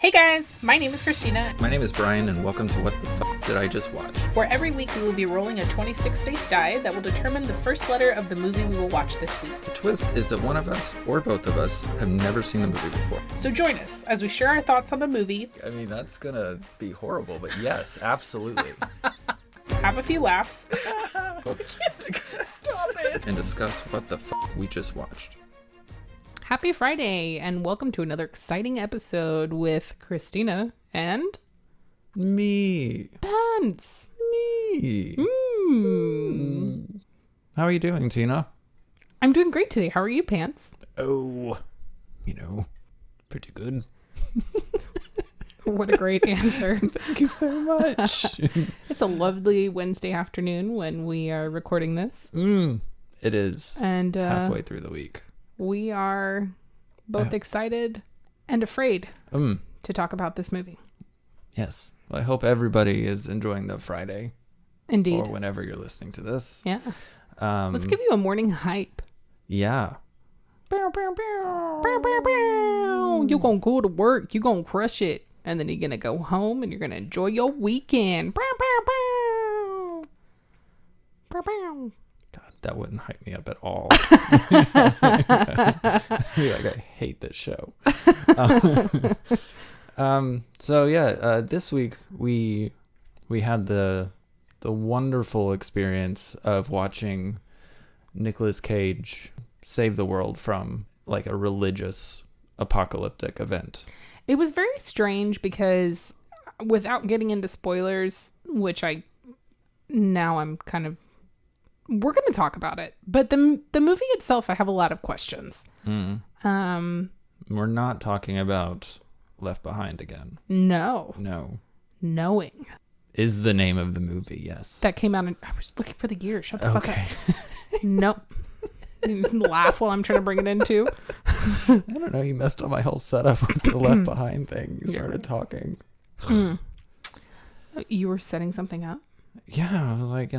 Hey guys, my name is Christina. My name is Brian, and welcome to What the Fuck Did I Just Watch? Where every week we will be rolling a 26-face die that will determine the first letter of the movie we will watch this week. The twist is that one of us, or both of us, have never seen the movie before. So join us as we share our thoughts on the movie. I mean, that's gonna be horrible, but yes, absolutely. Have a few laughs. Stop it. And discuss what the fuck we just watched. Happy Friday, and welcome to another exciting episode with Christina and... Me. Pants. Me. How are you doing, Tina? I'm doing great today. How are you, Pants? Oh, pretty good. What a great answer. Thank you so much. It's a lovely Wednesday afternoon when we are recording this. It is. And halfway through the week. We are both excited and afraid to talk about this movie. Yes. Well, I hope everybody is enjoying the Friday. Indeed. Or whenever you're listening to this. Yeah. Let's give you a morning hype. Yeah. Bow, bow, bow. Bow, bow, bow. You're going to go to work. You're going to crush it. And then you're going to go home and you're going to enjoy your weekend. Bow, bow, bow. Bow, bow. God, that wouldn't hype me up at all. I hate this show. This week we had the wonderful experience of watching Nicolas Cage save the world from like a religious apocalyptic event. It was very strange because without getting into spoilers, which we're going to talk about it, but the movie itself, I have a lot of questions. We're not talking about Left Behind again. No. Knowing is the name of the movie. Yes, that came out. I was looking for the year. Shut the fuck up. Nope. Laugh while I'm trying to bring it in too. I don't know. You messed up my whole setup with the Left Behind thing. You started talking. You were setting something up? Yeah, I was like,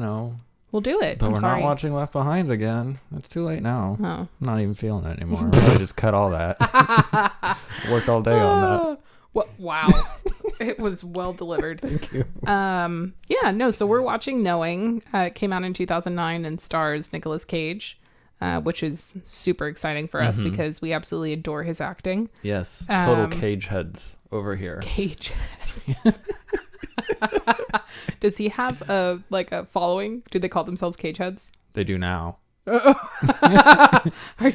We'll do it. But I'm we're sorry. not watching Left Behind again. It's too late now. Oh. I'm not even feeling it anymore. I just cut all that. Worked all day on that. Wow. It was well delivered. Thank you. So we're watching Knowing. It came out in 2009 and stars Nicolas Cage, which is super exciting for us because we absolutely adore his acting. Yes. Total Cage heads over here. Cage heads. Does he have a following? Do they call themselves Cage heads? They do now. Are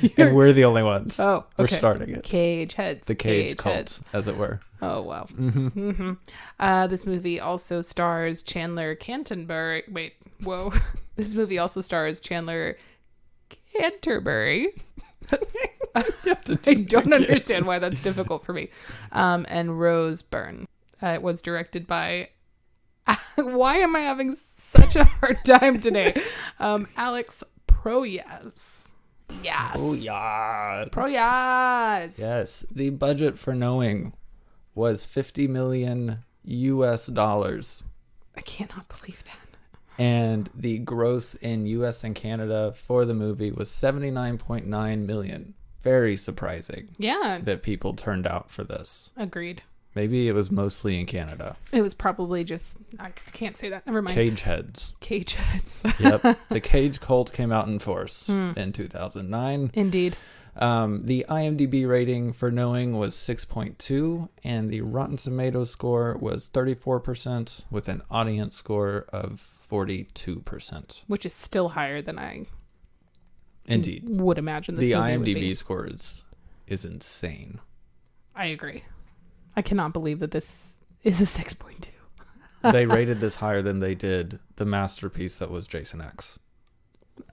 you? And we're the only ones. Oh, okay. We're starting it. Cage heads. The Cage cult, heads. as it were. Oh, wow. This movie also stars Chandler Canterbury. Wait, whoa. This movie also stars Chandler Canterbury. I don't understand why that's difficult for me. And Rose Byrne. It was directed by... Why am I having such a hard time today? Alex Proyas. Yes. Oh, yes. Proyas. Yes. The budget for Knowing was $50 million US. I cannot believe that. And the gross in US and Canada for the movie was $79.9 million. Very surprising. Yeah. That people turned out for this. Agreed. Maybe it was mostly in Canada. It was probably just... I can't say that. Never mind. Cage heads. Cage heads. Yep. The Cage cult came out in force in 2009. Indeed. The IMDb rating for Knowing was 6.2, and the Rotten Tomatoes score was 34%, with an audience score of 42%. Which is still higher than I Indeed would imagine this the movie would IMDb be. score is insane. I agree. I cannot believe that this is a 6.2. They rated this higher than they did the masterpiece that was Jason X.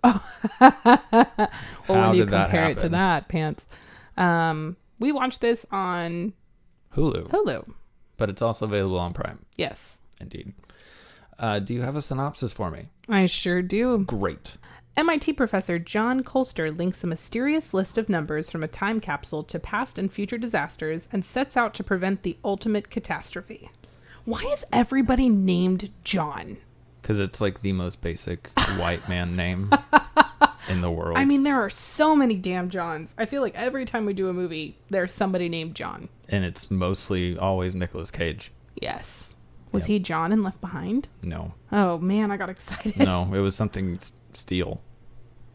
Oh. When you compare it to that, Pants. We watched this on Hulu. But it's also available on Prime. Yes. Indeed. Do you have a synopsis for me? I sure do. Great. MIT professor John Colster links a mysterious list of numbers from a time capsule to past and future disasters and sets out to prevent the ultimate catastrophe. Why is everybody named John? Because it's like the most basic white man name in the world. I mean, there are so many damn Johns. I feel like every time we do a movie, there's somebody named John. And it's mostly always Nicolas Cage. Yes. Was Yep. he John in Left Behind? No. Oh, man, I got excited. No, it was something Steele.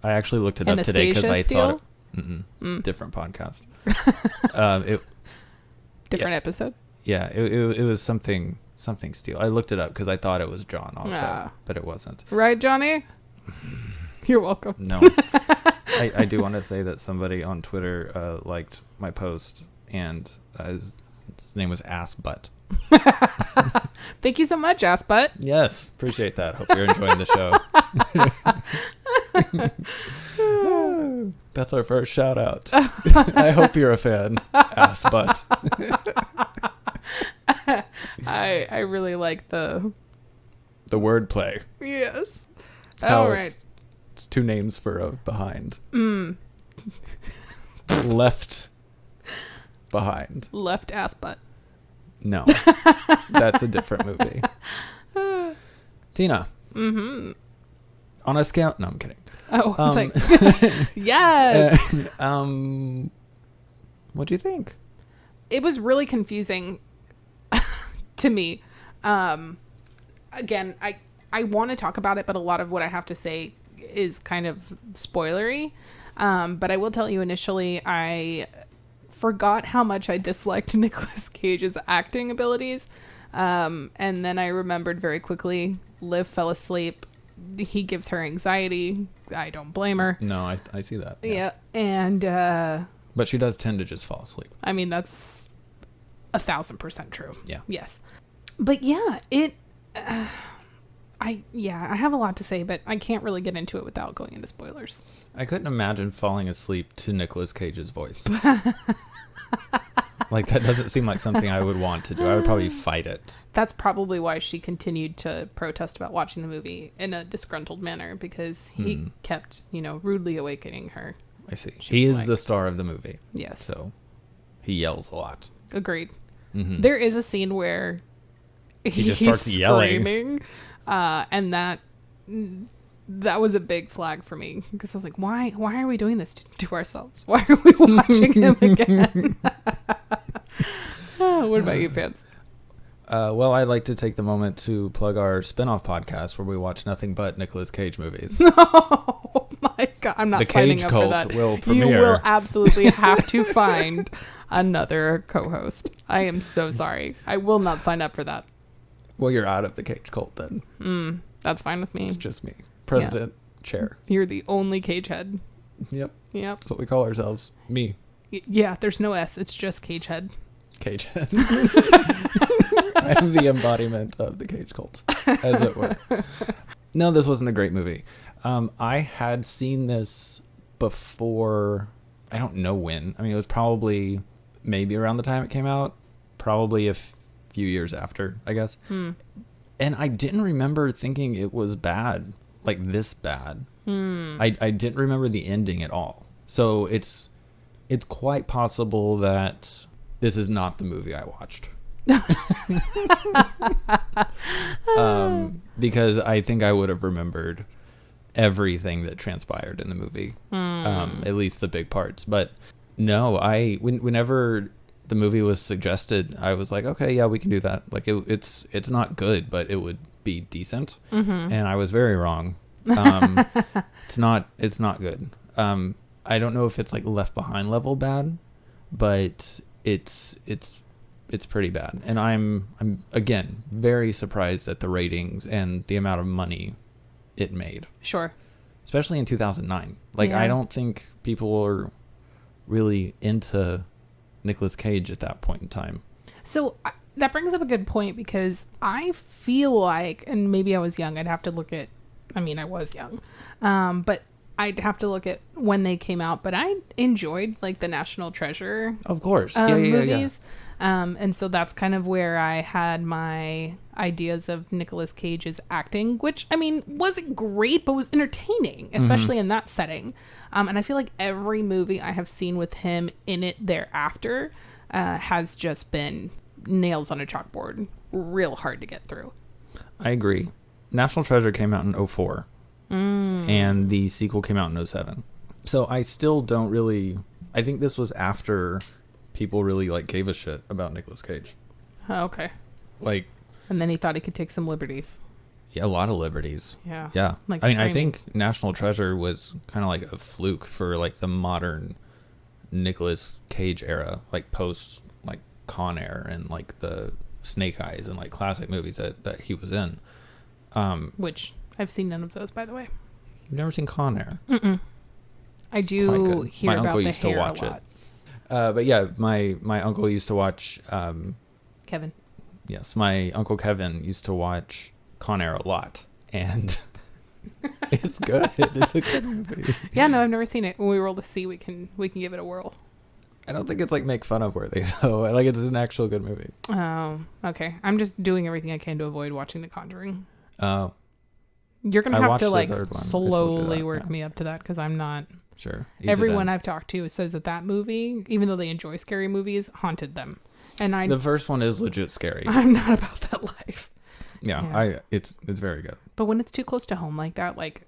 I actually looked it up today because I Steele? thought different podcast. Different episode? Yeah, it was something Steele. I looked it up because I thought it was John also, but it wasn't. Right, Johnny? You're welcome. No. I do want to say that somebody on Twitter liked my post, and his name was Ass Butt. Thank you so much, Ass Butt. Yes, appreciate that. Hope you're enjoying the show. That's our first shout out. I hope you're a fan, Ass Butt. I really like the wordplay. Yes. How All right. It's two names for a behind. Left behind. Left Ass Butt. No, that's a different movie. Tina. Mm-hmm. On a scale, no, I'm kidding. Oh, I was like, yes. What do you think? It was really confusing to me. Again, I want to talk about it, but a lot of what I have to say is kind of spoilery. But I will tell you initially, I forgot how much I disliked Nicolas Cage's acting abilities. And then I remembered very quickly, Liv fell asleep. He gives her anxiety. I don't blame her. No, I see that. Yeah. And, but she does tend to just fall asleep. I mean, that's 1,000% true. Yeah. Yes. But yeah, I have a lot to say, but I can't really get into it without going into spoilers. I couldn't imagine falling asleep to Nicolas Cage's voice. Like, that doesn't seem like something I would want to do. I would probably fight it. That's probably why she continued to protest about watching the movie in a disgruntled manner, because he kept, rudely awakening her. I see. He is the star of the movie. Yes. So he yells a lot. Agreed. Mm-hmm. There is a scene where he just starts yelling. Screaming, and that was a big flag for me, because I was like, why are we doing this to ourselves? Why are we watching him again? What about you, Pants? Well, I'd like to take the moment to plug our spin-off podcast where we watch nothing but Nicolas Cage movies. Oh my God, I'm not the signing Cage up Cult for that. will premiere. You will absolutely have to find another co-host. I am so sorry. I will not sign up for that. Well, you're out of the Cage Cult then. That's fine with me. It's just me. President, chair. You're the only cage head. Yep. Yep. That's what we call ourselves. Me. Yeah, there's no S. It's just cage head. Cage head. I am the embodiment of the Cage Cult, as it were. No, this wasn't a great movie. I had seen this before. I don't know when. I mean, it was probably maybe around the time it came out. Probably a few years after, I guess. And I didn't remember thinking it was bad, like this bad. I didn't remember the ending at all. So it's quite possible that this is not the movie I watched. Because I think I would have remembered everything that transpired in the movie, at least the big parts. But no, whenever the movie was suggested, I was like, okay, yeah, we can do that. Like it's not good, but it would be decent. And I was very wrong. It's not good. I don't know if it's like Left Behind level bad, but it's pretty bad. And I'm again very surprised at the ratings and the amount of money it made. Sure. Especially in 2009. Like, Yeah. I don't think people were really into Nicolas Cage at that point in time. So that brings up a good point, because I feel like, and maybe I was young, I was young, but I'd have to look at when they came out, but I enjoyed like the National Treasure Of course. movies. And so that's kind of where I had my ideas of Nicolas Cage's acting, which, I mean, wasn't great, but was entertaining, especially in that setting. And I feel like every movie I have seen with him in it thereafter has just been nails on a chalkboard, real hard to get through. I agree. National Treasure came out in 2004, and the sequel came out in 2007. So I still don't really... I think this was after people really like gave a shit about Nicolas Cage. Oh, okay. Like, and then he thought he could take some liberties. Yeah, a lot of liberties. Yeah. Yeah. Like I mean, screaming. I think National Treasure was kind of like a fluke for like the modern Nicolas Cage era, like post like Con Air and like the Snake Eyes and like classic movies that he was in. Which I've seen none of those, by the way. You've never seen Con Air? Mm-mm. I do hear my about uncle the used to hair watch a lot. it. But yeah, my uncle used to watch. Kevin. Yes, my uncle Kevin used to watch Con Air a lot, and it's good. It's a good movie. Yeah, no, I've never seen it. When we roll the sea, we can give it a whirl. I don't think it's like make fun of worthy though. Like it's an actual good movie. Oh, okay. I'm just doing everything I can to avoid watching The Conjuring. Oh, You're gonna I have watched to the like third one. I told you slowly that, work yeah. me up to that because I'm not. sure. Easy Everyone then. I've talked to says that movie, even though they enjoy scary movies, haunted them. And The first one is legit scary. I'm not about that life. Yeah. It's very good. But when it's too close to home like that, like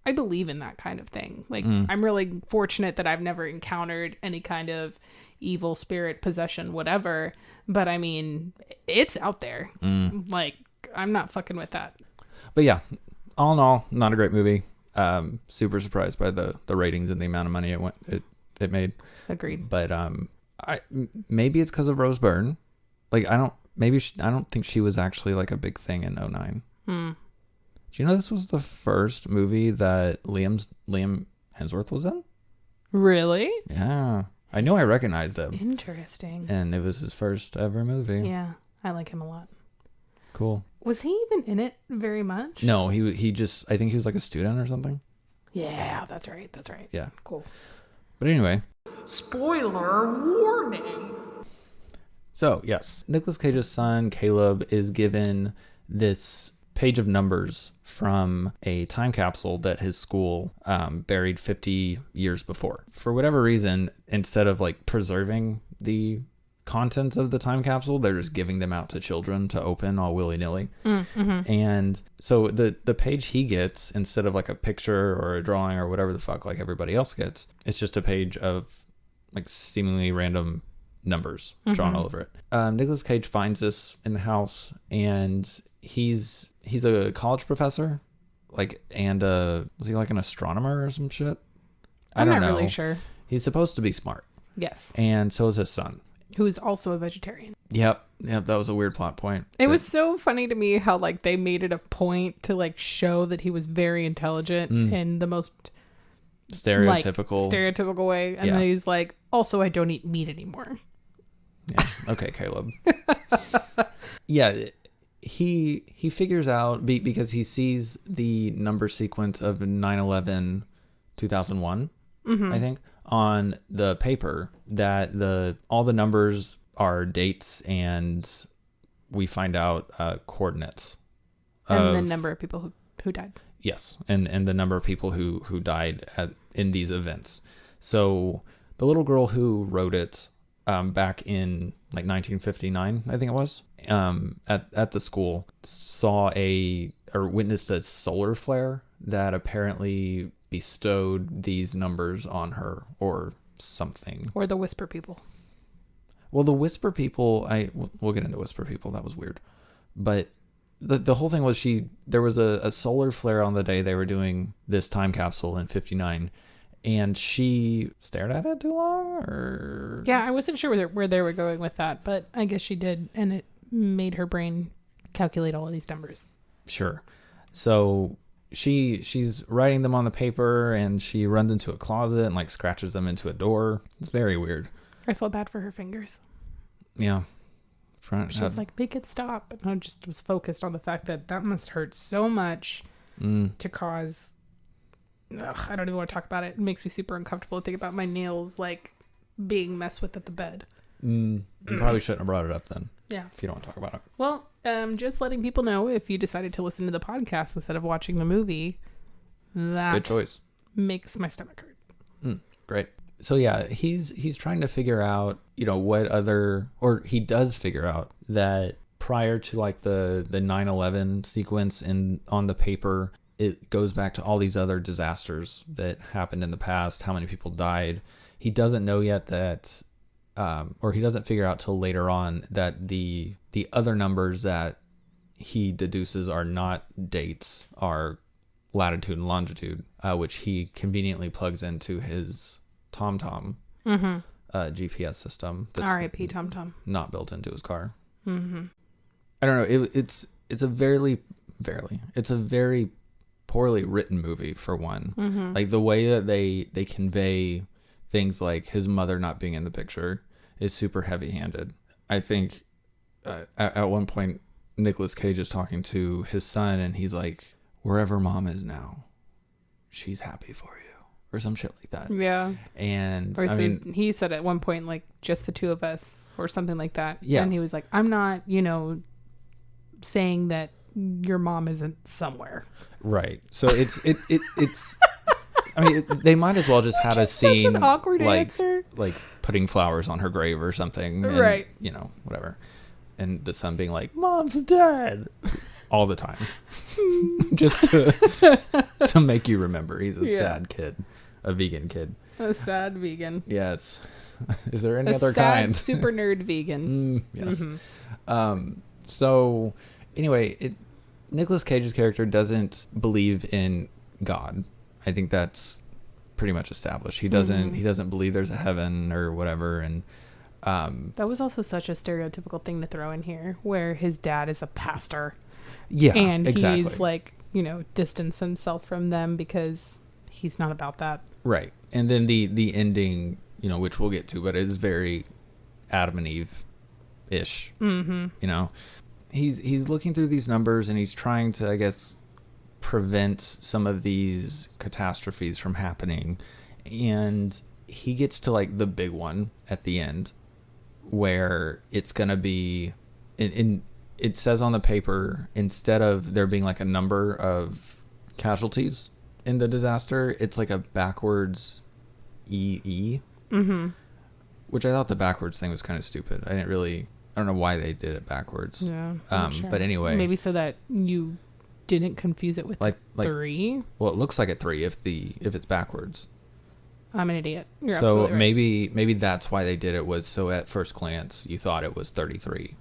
I believe in that kind of thing. Like Mm. I'm really fortunate that I've never encountered any kind of evil spirit possession, whatever. But I mean, it's out there. Like I'm not fucking with that. But yeah, all in all, not a great movie. Super surprised by the ratings and the amount of money it made. Agreed. But maybe it's because of Rose Byrne. Like I don't think she was actually like a big thing in 2009. Do you know this was the first movie that Liam Hemsworth was in? Really? Yeah, I know. I recognized him, Interesting. and it was his first ever movie. Yeah, I like him a lot. Cool. Was he even in it very much? No, he just I think he was like a student or something. Yeah, that's right. That's right. Yeah. Cool. But anyway. Spoiler warning. So, yes, Nicolas Cage's son, Caleb, is given this page of numbers from a time capsule that his school buried 50 years before. For whatever reason, instead of like preserving the contents of the time capsule, they're just giving them out to children to open all willy-nilly. And so the page he gets, instead of like a picture or a drawing or whatever the fuck like everybody else gets, it's just a page of like seemingly random numbers drawn all over it. Nicolas Cage finds this in the house, and he's a college professor, like, and was he like an astronomer or some shit? I don't know. I'm not really sure. He's supposed to be smart. Yes. And so is his son. Who is also a vegetarian. Yep, that was a weird plot point. It was so funny to me how like they made it a point to like show that he was very intelligent in the most stereotypical way, and then he's like, also I don't eat meat anymore. Yeah. Okay, Caleb. Yeah, he figures out because he sees the number sequence of 9/11 2001, I think, on the paper, that all the numbers are dates, and we find out coordinates And the number of people who died. Yes, and the number of people who died in these events. So the little girl who wrote it back in like 1959, I think it was, at the school, saw or witnessed a solar flare that apparently bestowed these numbers on her or something. Or the whisper people. Well, the whisper people, we'll get into whisper people. That was weird. But the whole thing was there was a solar flare on the day they were doing this time capsule in 59, and she stared at it too long, or... Yeah, I wasn't sure where they were going with that, but I guess she did, and it made her brain calculate all of these numbers. Sure. So she's writing them on the paper, and she runs into a closet and like scratches them into a door. It's very weird. I felt bad for her fingers. Yeah. She was like, make it stop. And I just was focused on the fact that must hurt so much to cause... Ugh, I don't even want to talk about it. It makes me super uncomfortable to think about my nails like being messed with at the bed. You probably shouldn't have brought it up then. Yeah. If you don't want to talk about it. Well, just letting people know, if you decided to listen to the podcast instead of watching the movie, that Good choice. makes my stomach hurt. Great. So yeah, he's trying to figure out, he does figure out that prior to like the 9/11 sequence on the paper, it goes back to all these other disasters that happened in the past, how many people died. He doesn't know yet that or he doesn't figure out till later on that the other numbers that he deduces are not dates are latitude and longitude, which he conveniently plugs into his TomTom GPS system. That's R.I.P. TomTom. not built into his car. Mm-hmm. I don't know. It's a very poorly written movie, for one. Mm-hmm. Like the way that they convey things like his mother not being in the picture is super heavy-handed. I think at one point Nicolas Cage is talking to his son and he's like, wherever mom is now, she's happy for you, or some shit like that. Yeah. And or I mean, he said at one point, like, just the two of us or something like that. Yeah. And he was like, I'm not, saying that your mom isn't somewhere. right. So it's I mean, they might as well just had a scene such an awkward like answer. like putting flowers on her grave or something, and, right? Whatever, and the son being like, "Mom's dead," all the time, just to make you remember he's a sad kid, a vegan kid, a sad vegan. Yes. Is there any a other sad, kind? super nerd vegan. Yes. Mm-hmm. So anyway, Nicolas Cage's character doesn't believe in God. I think that's pretty much established. He doesn't believe there's a heaven or whatever. And that was also such a stereotypical thing to throw in here, where his dad is a pastor. Yeah, and exactly. he's like, distance himself from them because he's not about that. Right. And then the ending, which we'll get to, but it is very Adam and Eve-ish. Mm-hmm. He's looking through these numbers and he's trying to, I guess, prevent some of these catastrophes from happening. And he gets to like the big one at the end, where it's going to be it says on the paper, instead of there being like a number of casualties in the disaster, it's like a backwards EE. Mm-hmm. Which I thought the backwards thing was kind of stupid. I don't know why they did it backwards. Yeah. Sure. But anyway, maybe so that you didn't confuse it with like 3. Well, it looks like a 3 if it's backwards. I'm an idiot. You're so absolutely right. maybe that's why they did it, was so at first glance you thought it was 33.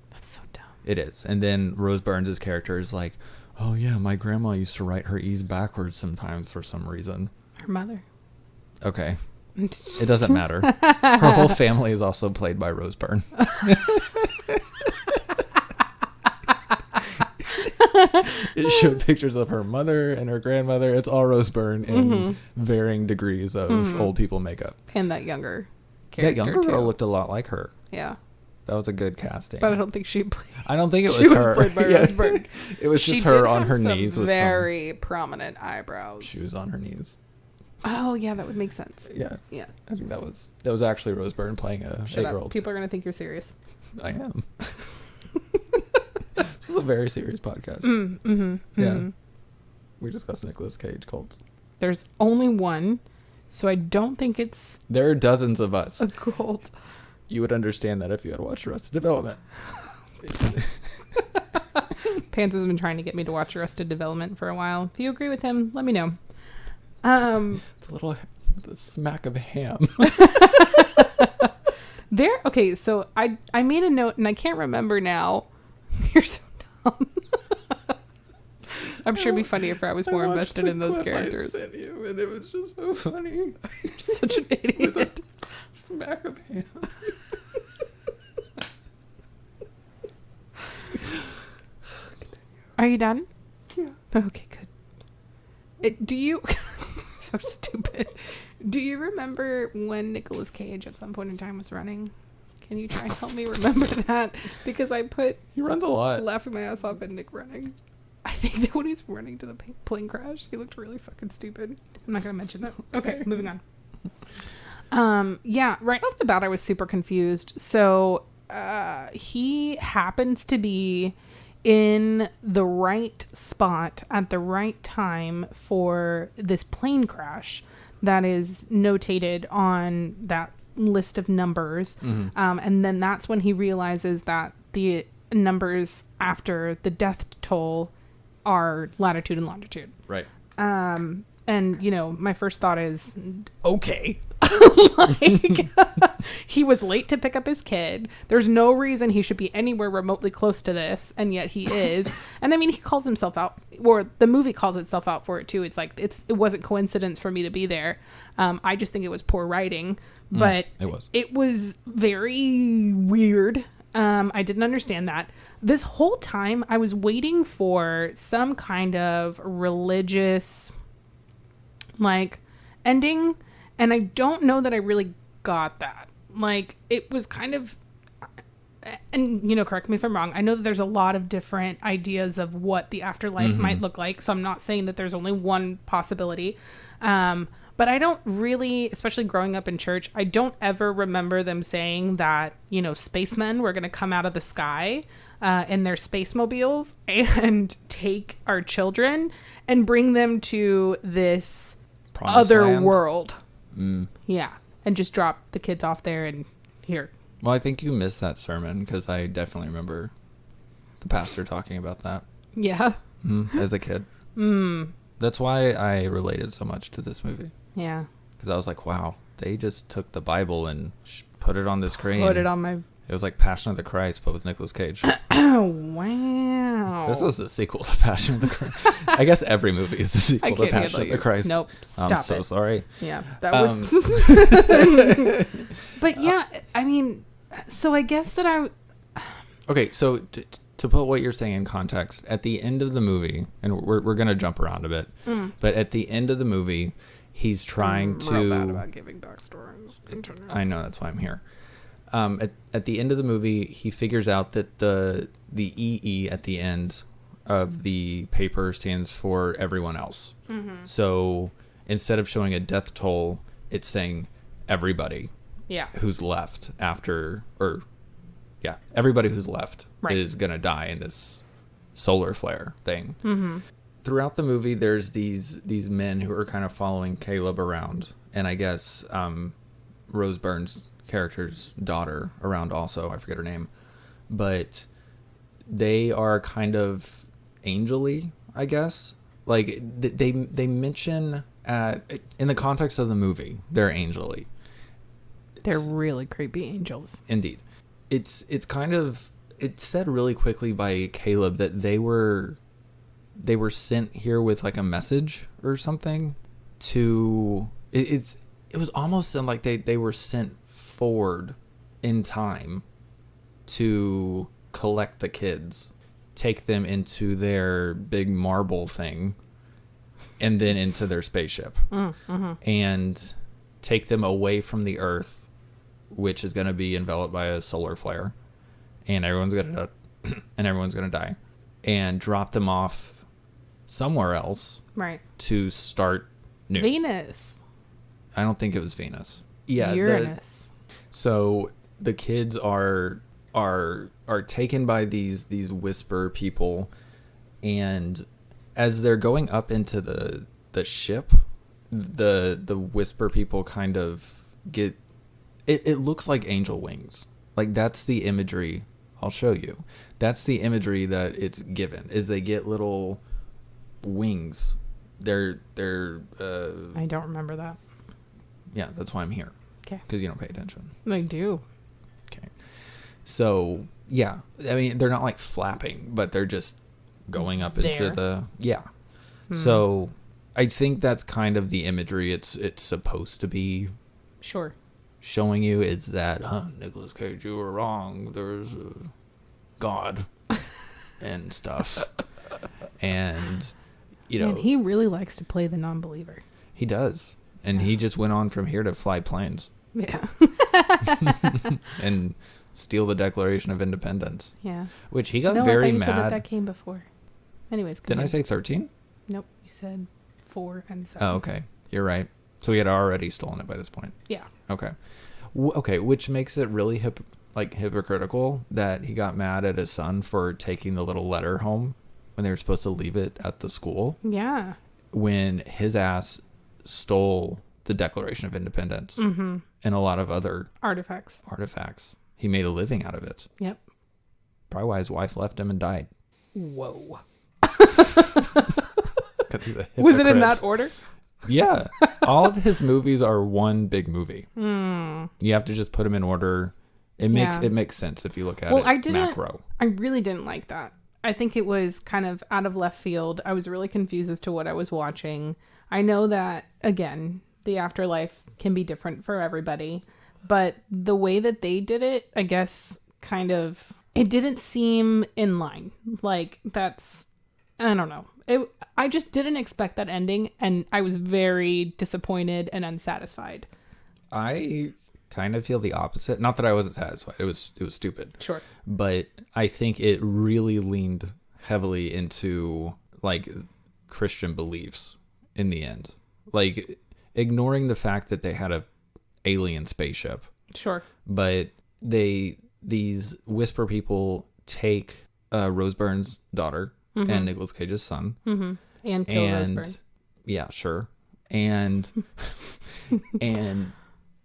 That's so dumb. It is. And then Rose Byrne's character is like, oh yeah, my grandma used to write her E's backwards sometimes for some reason. Her mother. Okay. It doesn't matter. Her whole family is also played by Rose Byrne. It showed pictures of her mother and her grandmother. It's all Rose Byrne in varying degrees of old people makeup. And that younger character. That younger girl too. looked a lot like her. Yeah. That was a good casting. But I don't think she played. I don't think it was she her. was played by Rose Byrne. It was she just her did on have her some knees with very prominent eyebrows. She was on her knees. Oh yeah, that would make sense. Yeah. Yeah. I think that was actually Rose Byrne playing a 8-year-old. People are gonna think you're serious. I am. This is a very serious podcast. Yeah. We discussed Nicolas Cage cults. There's only one, so I don't think it's There are dozens of us. a cult. You would understand that if you had watched Arrested Development. Pants has been trying to get me to watch Arrested Development for a while. If you agree with him, let me know. It's a little smack of ham. Okay, so I made a note and I can't remember now. You're so dumb. I'm sure it'd be funny if I was more invested in those characters. I sent you, and it was just so funny. You're such an idiot. With a smack of ham. Are you done? Yeah. Okay, good. Do you... So stupid. Do you remember when Nicolas Cage at some point in time was running? Can you try and help me remember that? Because I put... He runs a lot. Laughing my ass off at Nick running. I think that when he's running to the plane crash, he looked really fucking stupid. I'm not going to mention that. Okay, moving on. Yeah, right off the bat, I was super confused. So he happens to be in the right spot at the right time for this plane crash that is notated on that list of numbers. And then that's when he realizes that the numbers after the death toll are latitude and longitude. Right. And, my first thought is, okay. Like, he was late to pick up his kid. There's no reason he should be anywhere remotely close to this, and yet he is. And I mean, he calls himself out, or the movie calls itself out for it too. It's like, it wasn't coincidence for me to be there. I just think it was poor writing, but it was very weird. I didn't understand that. This whole time I was waiting for some kind of religious like ending, and I don't know that I really got that. Like, it was kind of, and you know, correct me if I'm wrong, I know that there's a lot of different ideas of what the afterlife might look like, so I'm not saying that there's only one possibility, but I don't really, especially growing up in church, I don't ever remember them saying that, you know, spacemen were going to come out of the sky in their space mobiles and take our children and bring them to this other land? World. Yeah. And just drop the kids off there and here. Well, I think you missed that sermon, because I definitely remember the pastor talking about that. Yeah. As a kid. That's why I related so much to this movie. Yeah. Because I was like, wow, they just took the Bible and put it on the screen. Put it on my... It was like Passion of the Christ, but with Nicolas Cage. Oh, wow. This was the sequel to Passion of the Christ. I guess every movie is the sequel to Passion of the Christ. Nope. Stop I'm so sorry. Yeah. That was... But yeah, I mean, so I guess that I... Okay, so to put what you're saying in context, at the end of the movie, and we're going to jump around a bit, but at the end of the movie, he's trying to... real bad about giving backstories. I know, that's why I'm here. At the end of the movie, he figures out that the EE at the end of the paper stands for everyone else. So instead of showing a death toll, it's saying everybody who's left after, or everybody who's left is going to die in this solar flare thing. Throughout the movie, there's these men who are kind of following Caleb around, and I guess Rose Byrne's character's daughter around also. I forget her name, but they are kind of angel-y, I guess. Like, they mention in the context of the movie, they're angel-y. They're really creepy angels. Indeed. It's kind of, it's said really quickly by Caleb that they were sent here with like a message or something to, it was almost like they were sent forward in time to collect the kids, take them into their big marble thing, and then into their spaceship, and take them away from the Earth, which is going to be enveloped by a solar flare, and everyone's gonna die, and drop them off somewhere else, to start new. Venus. I don't think it was Venus. Yeah, Uranus. So the kids are taken by these whisper people, and as they're going up into the ship, the whisper people kind of get it looks like angel wings. Like, that's the imagery. I'll show you. That's the imagery that it's given, is they get little wings. They're I don't remember that. Yeah, that's why I'm here. Okay. Because you don't pay attention. I do. Okay. So, yeah. I mean, they're not like flapping, but they're just going up into the... Yeah. So, I think that's kind of the imagery it's supposed to be... Sure. Showing you is that, Nicolas Cage, you were wrong. There's God and stuff. And, you know... And he really likes to play the non-believer. He does. And he just went on from here to fly planes. Yeah. And steal the Declaration of Independence. Yeah. Which he got no, very I thought you mad. said that came before. Anyways. Didn't I say 13? Nope. You said 4 and 7. Oh, okay. You're right. So he had already stolen it by this point. Yeah. Okay. Okay, which makes it really hypocritical that he got mad at his son for taking the little letter home when they were supposed to leave it at the school. Yeah. When his ass stole the Declaration of Independence and a lot of other artifacts. He made a living out of it. Yep. Probably why his wife left him and died. Whoa. Because he's a hypocrite. Was it in that order? Yeah. All of his movies are one big movie. Mm. You have to just put them in order. It makes sense if you look at macro. I really didn't like that. I think it was kind of out of left field. I was really confused as to what I was watching. I know that, again, the afterlife can be different for everybody, but the way that they did it, I guess, kind of, it didn't seem in line. Like, that's, I don't know. I just didn't expect that ending, and I was very disappointed and unsatisfied. I kind of feel the opposite. Not that I wasn't satisfied. It was stupid. Sure. But I think it really leaned heavily into like Christian beliefs in the end. Like ignoring the fact that they had a alien spaceship. Sure. But these whisper people take Rose Byrne's daughter and Nicolas Cage's son. Mm-hmm. And kill Rose Byrne. Yeah, sure. And and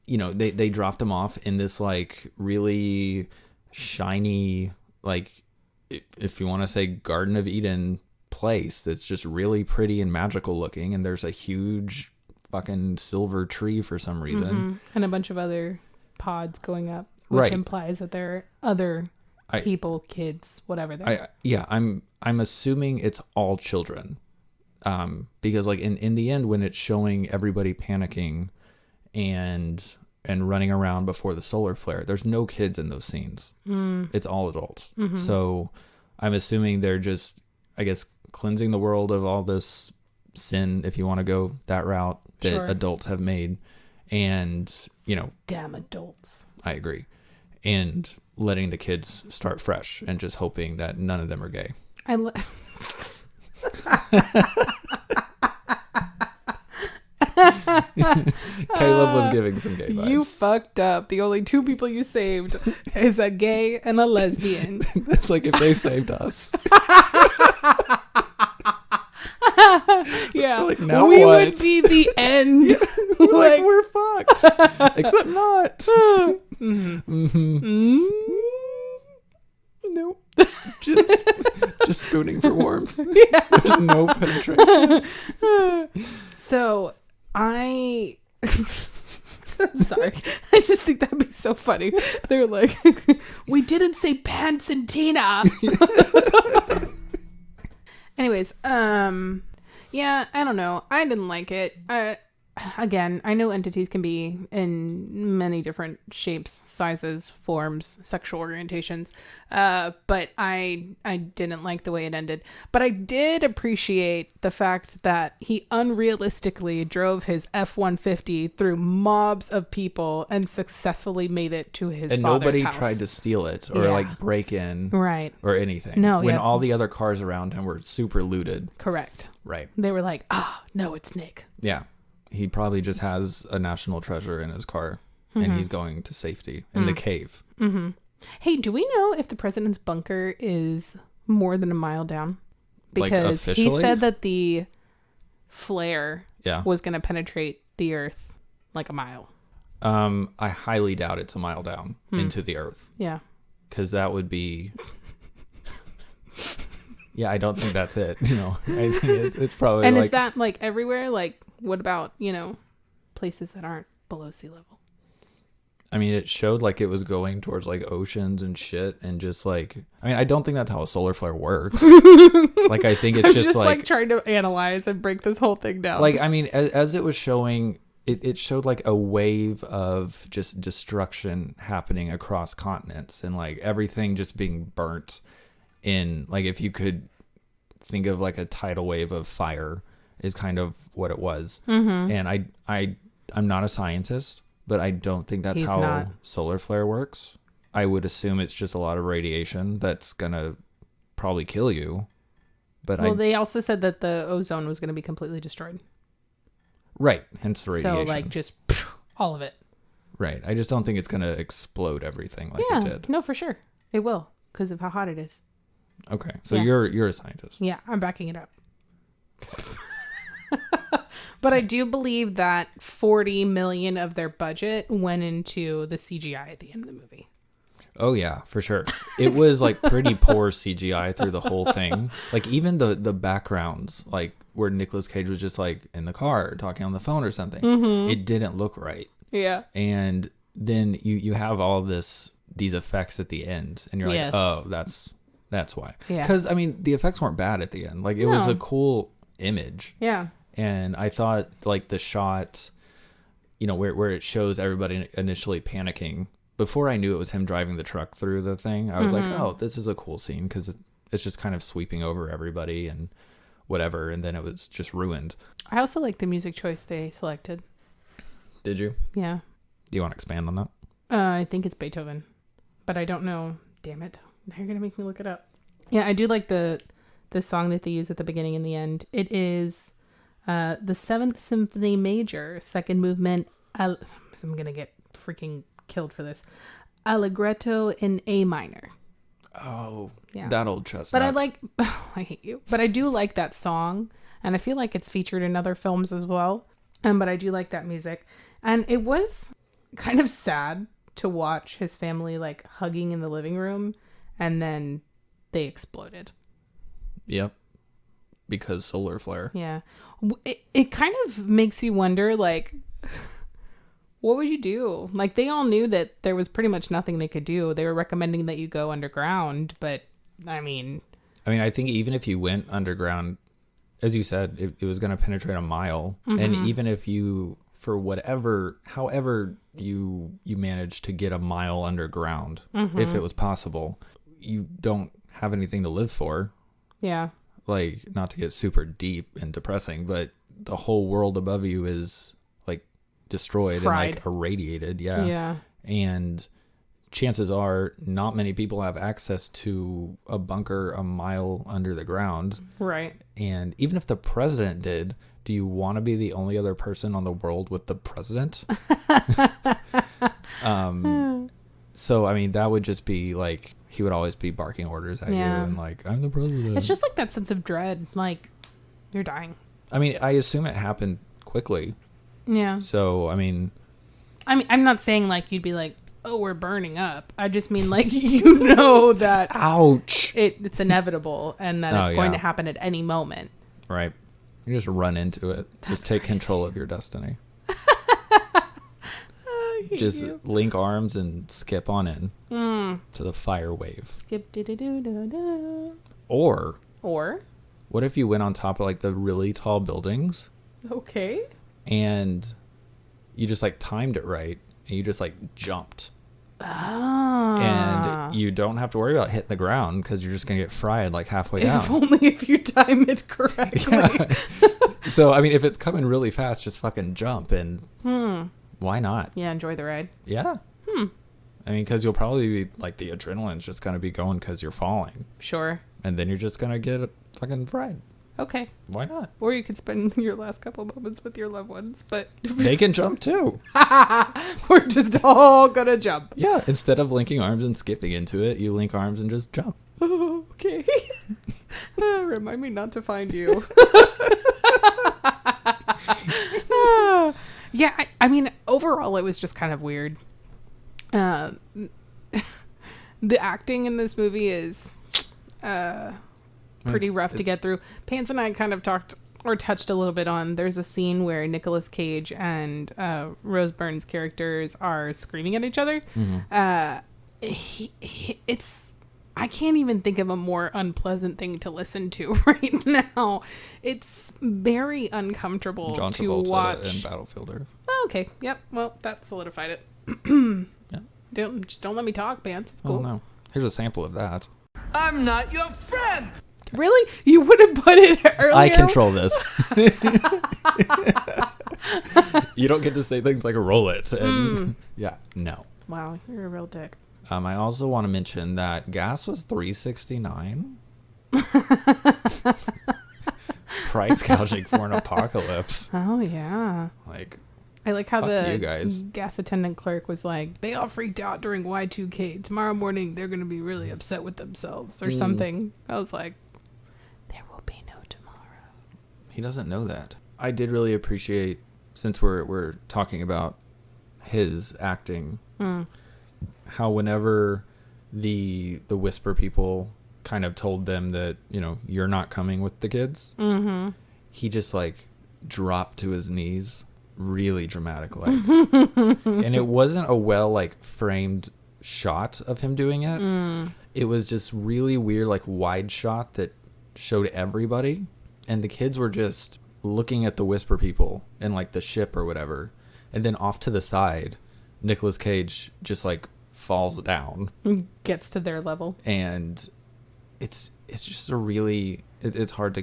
you know, they dropped them off in this like really shiny, like if you want to say Garden of Eden place that's just really pretty and magical looking, and there's a huge fucking silver tree for some reason. And a bunch of other pods going up, which implies that there are other people, kids, whatever they are. I'm assuming it's all children. Because like in the end, when it's showing everybody panicking and running around before the solar flare, there's no kids in those scenes. It's all adults. So I'm assuming they're just, I guess, cleansing the world of all this sin, if you want to go that route, that adults have made. And, you know, damn adults. I agree. And letting the kids start fresh and just hoping that none of them are gay. Caleb was giving some gay vibes. You fucked up. The only two people you saved is a gay and a lesbian. That's like if they saved us. Yeah. Like, now we what? would be the end. like we're fucked. Except not. Nope. Just spooning for warmth. Yeah. There's no penetration. So I'm sorry. I just think that'd be so funny. They're like, we didn't say pants and Tina. Anyways, yeah, I don't know. I didn't like it. Again, I know entities can be in many different shapes, sizes, forms, sexual orientations, but I didn't like the way it ended. But I did appreciate the fact that he unrealistically drove his F-150 through mobs of people and successfully made it to his and father's nobody house. Tried to steal it or like break in or anything. No, when all the other cars around him were super looted. Correct. Right. They were like, no, it's Nick. Yeah. He probably just has a national treasure in his car and he's going to safety in the cave. Hey, do we know if the president's bunker is more than a mile down? Because like he said that the flare was going to penetrate the earth like a mile. I highly doubt it's a mile down into the earth. Yeah. Because that would be... Yeah, I don't think that's it. You know, I think it's probably And is that like everywhere? Like, what about, places that aren't below sea level? I mean, it showed like it was going towards like oceans and shit and just like, I mean, I don't think that's how a solar flare works. Like, I think it's just like trying to analyze and break this whole thing down. Like, I mean, as it was showing, it showed like a wave of just destruction happening across continents and like everything just being burnt in, like, if you could think of like a tidal wave of fire is kind of what it was. And I'm not a scientist, but I don't think that's how solar flare works. I would assume it's just a lot of radiation that's gonna probably kill you. But they also said that the ozone was going to be completely destroyed. Right, hence the radiation. So like just all of it. Right. I just don't think it's gonna explode everything like it did. No, for sure it will because of how hot it is. Okay, so you're a scientist. Yeah, I'm backing it up. But I do believe that 40 million of their budget went into the CGI at the end of the movie. Oh yeah, for sure. It was like pretty poor CGI through the whole thing. Like even the backgrounds, like where Nicolas Cage was just like in the car talking on the phone or something. It didn't look right. Yeah. And then you have all these effects at the end, and you're like, Yes. oh, that's why. Yeah. Because I mean, the effects weren't bad at the end. Like it was a cool image. Yeah. And I thought like the shot, you know, where it shows everybody initially panicking. Before I knew it was him driving the truck through the thing, I was like, oh, this is a cool scene because it's just kind of sweeping over everybody and whatever. And then it was just ruined. I also like the music choice they selected. Did you? Yeah. Do you want to expand on that? I think it's Beethoven, but I don't know. Damn it. Now you're going to make me look it up. Yeah, I do like the song that they use at the beginning and the end. It is the Seventh Symphony Major, second movement. I'm going to get freaking killed for this. Allegretto in A minor. Oh, Yeah. that old chestnut. But I like, I hate you, but I do like that song, and I feel like it's featured in other films as well. But I do like that music, and it was kind of sad to watch his family like hugging in the living room, and then they exploded. Yep. Because solar flare. Yeah. It kind of makes you wonder, like, what would you do? Like, they all knew that there was pretty much nothing they could do. They were recommending that you go underground, but I mean, I think even if you went underground, as you said, it was going to penetrate a mile. And even if you, for however you managed to get a mile underground, if it was possible, you don't have anything to live for. yeah. Like, not to get super deep and depressing, but the whole world above you is like destroyed Fried. and like irradiated. Yeah. Yeah. And chances are not many people have access to a bunker a mile under the ground. Right. And even if the president did, do you want to be the only other person on the world with the president? So, I mean, that would just be like, he would always be barking orders at you and like, I'm the president. It's just like that sense of dread. Like, you're dying. I mean, I assume it happened quickly. Yeah. So, I mean, I'm not saying like you'd be like, oh, we're burning up. I just mean like, you know that ouch. it's inevitable and that it's going yeah. to happen at any moment. Right. You just run into it. Just take control of your destiny. Just link arms and skip on in to the fire wave. Skip do. Or Or what if you went on top of like the really tall buildings okay. and you just like timed it right and you just like jumped? Ah. And you don't have to worry about hitting the ground because you're just gonna get fried like halfway If down. only if you time it correctly. Yeah. So I mean, if it's coming really fast, just fucking jump and why not? Yeah, enjoy the ride. Yeah. I mean, because you'll probably be like the adrenaline's just gonna be going because you're falling, Sure. and then you're just gonna get fucking fried. Okay. Why not? Or you could spend your last couple moments with your loved ones, but They can jump too. we're just all gonna jump. Yeah. Instead of linking arms and skipping into it, you link arms and just jump. Oh, okay. Remind me not to find you. Yeah, I mean, overall, it was just kind of weird. The acting in this movie is pretty rough to get through. Pants and I kind of touched a little bit on. There's a scene where Nicolas Cage and Rose Byrne's characters are screaming at each other. It's I can't even think of a more unpleasant thing to listen to right now. It's very uncomfortable John to Travolta watch. and Battlefield Earth. Oh, okay. Yep. Well, that solidified it. Yeah. Don't let me talk, Pants. It's cool. Oh no. Here's a sample of that. I'm not your friend. Really? You would have put it earlier? I control this. You don't get to say things like roll it. And yeah, no. Wow, you're a real dick. I also want to mention that gas was $3.69. Price gouging for an apocalypse. Oh, yeah. Like, I like how fuck the you guys. gas attendant clerk was like, they all freaked out during Y2K. Tomorrow morning, they're going to be really upset with themselves or something. I was like, there will be no tomorrow. he doesn't know that. I did really appreciate, since we're talking about his acting, how whenever the Whisper people kind of told them that, you know, you're not coming with the kids, he just like dropped to his knees really dramatic like. And it wasn't a well like framed shot of him doing it. It was just really weird like wide shot that showed everybody, and the kids were just looking at the Whisper people and like the ship or whatever, and then off to the side Nicolas Cage just like falls down, gets to their level, and it's just a really it's hard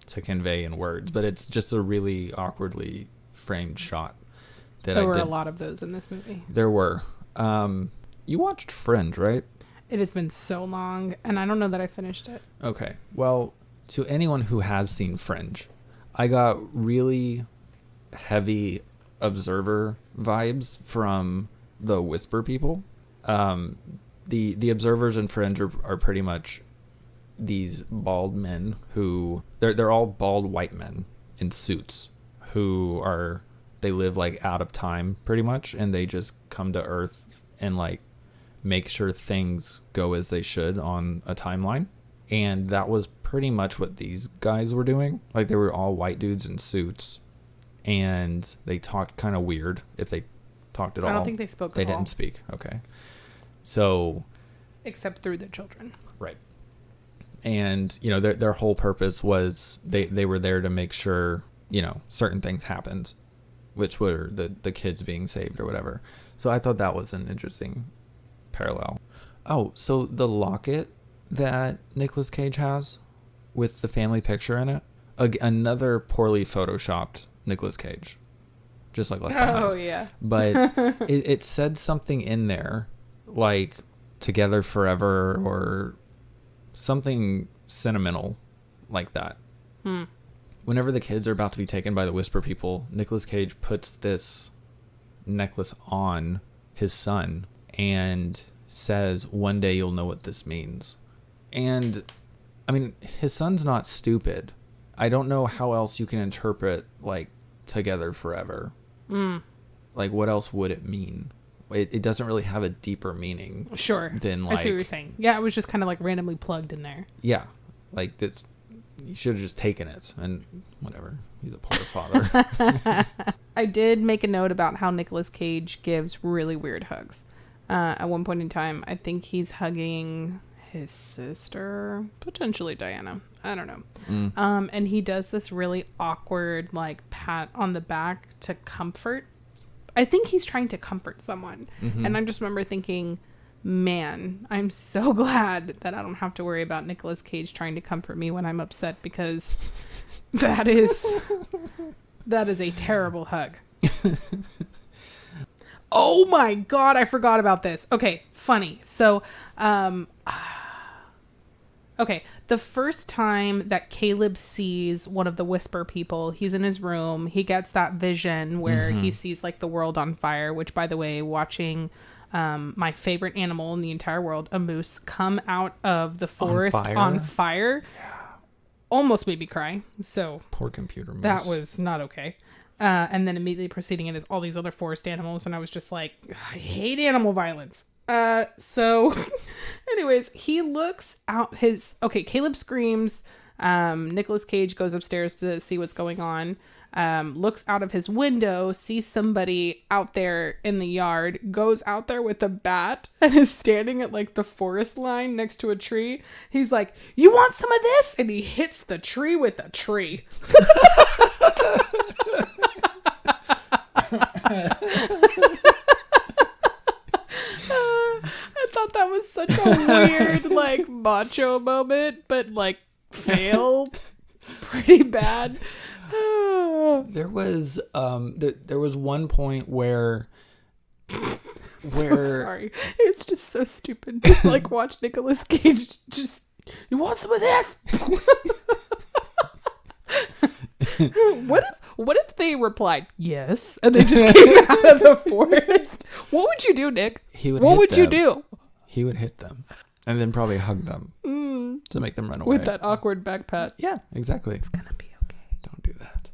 to convey in words, but it's just a really awkwardly framed shot that there were a lot of those in this movie. There were. You watched Fringe, right? It has been so long, and I don't know that I finished it. Okay. Well, to anyone who has seen Fringe, I got really heavy observer vibes from the Whisper people. The observers in Fringe are pretty much these bald men who they're all bald white men in suits who they live like out of time pretty much, and they just come to Earth and like make sure things go as they should on a timeline. And that was pretty much what these guys were doing. Like they were all white dudes in suits, and they talked kind of weird, if they talked at all. I don't think they spoke They at all. didn't speak. Okay. So except through their children. Right. And, you know, their whole purpose was they were there to make sure, you know, certain things happened, which were the kids being saved or whatever. So I thought that was an interesting parallel. Oh, so the locket that Nicolas Cage has with the family picture in it, another poorly photoshopped Nicolas Cage, just like Oh, yeah. But it said something in there like together forever or something sentimental like that. Whenever the kids are about to be taken by the Whisper people, Nicolas Cage puts this necklace on his son and says, "One day you'll know what this means." And I mean, his son's not stupid. I don't know how else you can interpret like together forever. Like what else would it mean? It doesn't really have a deeper meaning. Sure. Than like, I see what you're saying. Yeah, it was just kind of like randomly plugged in there. Yeah, like that. You should have just taken it and whatever. He's a poor father. I did make a note about how Nicolas Cage gives really weird hugs. At one point in time, I think he's hugging his sister, potentially Diana. I don't know. And he does this really awkward like pat on the back to comfort. I think he's trying to comfort someone. And I just remember thinking, man, I'm so glad that I don't have to worry about Nicolas Cage trying to comfort me when I'm upset, because that is a terrible hug. Oh my God, I forgot about this. Okay, funny. So, okay, the first time that Caleb sees one of the Whisper people, he's in his room. He gets that vision where he sees like the world on fire, which, by the way, watching my favorite animal in the entire world, a moose, come out of the forest on fire almost made me cry. So poor computer moose. That was not okay. And then immediately preceding it is all these other forest animals, and I was just like, I hate animal violence. So anyways, he looks out Caleb screams. Nicolas Cage goes upstairs to see what's going on. Looks out of his window, sees somebody out there in the yard, goes out there with a bat and is standing at like the forest line next to a tree. He's like, "You want some of this?" And he hits the tree with a tree. I thought that was such a weird like macho moment, but like failed pretty bad. There was one point where sorry, it's just so stupid to like watch Nicolas Cage just, "You want some of this?" What if they replied yes and they just came out of the forest? What would you do, Nick? What would you do? He would hit them and then probably hug them to make them run away with that awkward back pat. Yeah, exactly. It's gonna be okay. Don't do that.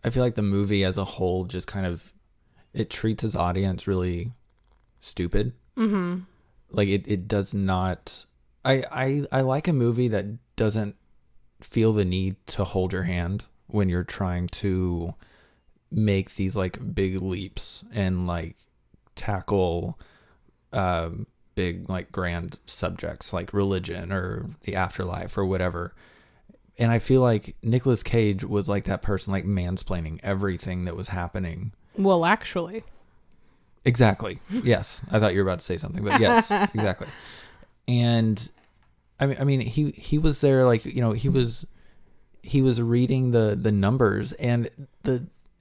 I feel like the movie as a whole just kind of, it treats its audience really stupid. Like it does not. I like a movie that doesn't feel the need to hold your hand when you're trying to make these like big leaps and like tackle big like grand subjects like religion or the afterlife or whatever. And I feel like Nicolas Cage was like that person, like mansplaining everything that was happening. Well, actually. Exactly. Yes. I thought you were about to say something, but yes, exactly. And I mean, he was there, like, you know, he was reading the numbers, and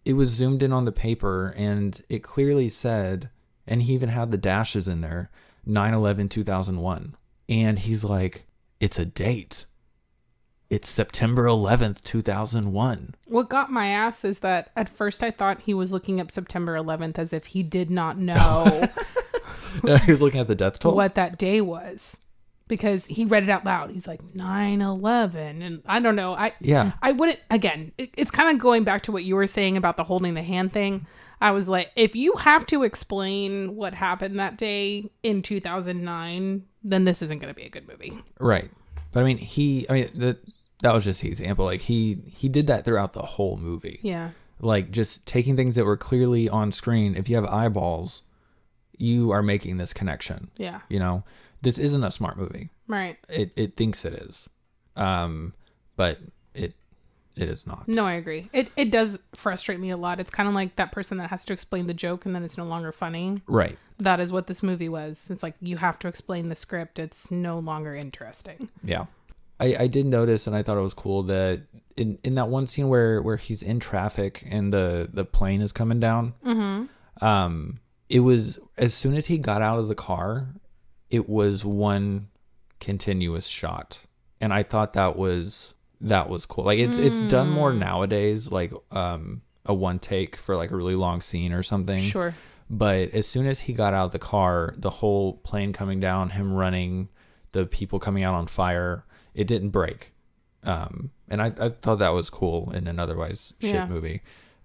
it was zoomed in on the paper, and it clearly said, and he even had the dashes in there, 9/11/2001. And he's like, it's a date. It's September 11th, 2001. What got my ass is that at first I thought he was looking up September 11th as if he did not know No, he was looking at the death toll. what that day was, because he read it out loud. He's like 9/11, and I don't know. I wouldn't. Again, it's kind of going back to what you were saying about the holding the hand thing. I was like, if you have to explain what happened that day in 2009, then this isn't going to be a good movie. Right. But I mean, that was just the example. Like he did that throughout the whole movie. Yeah. Like just taking things that were clearly on screen. If you have eyeballs, you are making this connection. Yeah. You know, this isn't a smart movie. Right. It thinks it is. But it is not. No, I agree. It does frustrate me a lot. It's kind of like that person that has to explain the joke and then it's no longer funny. Right. That is what this movie was. It's like you have to explain the script. It's no longer interesting. Yeah. I did notice, and I thought it was cool that in that one scene where he's in traffic and the plane is coming down, it was, as soon as he got out of the car, it was one continuous shot. And I thought that was cool. Like it's done more nowadays, like a one take for like a really long scene or something. Sure. But as soon as he got out of the car, the whole plane coming down, him running, the people coming out on fire, it didn't break. And I thought that was cool in an otherwise shit movie.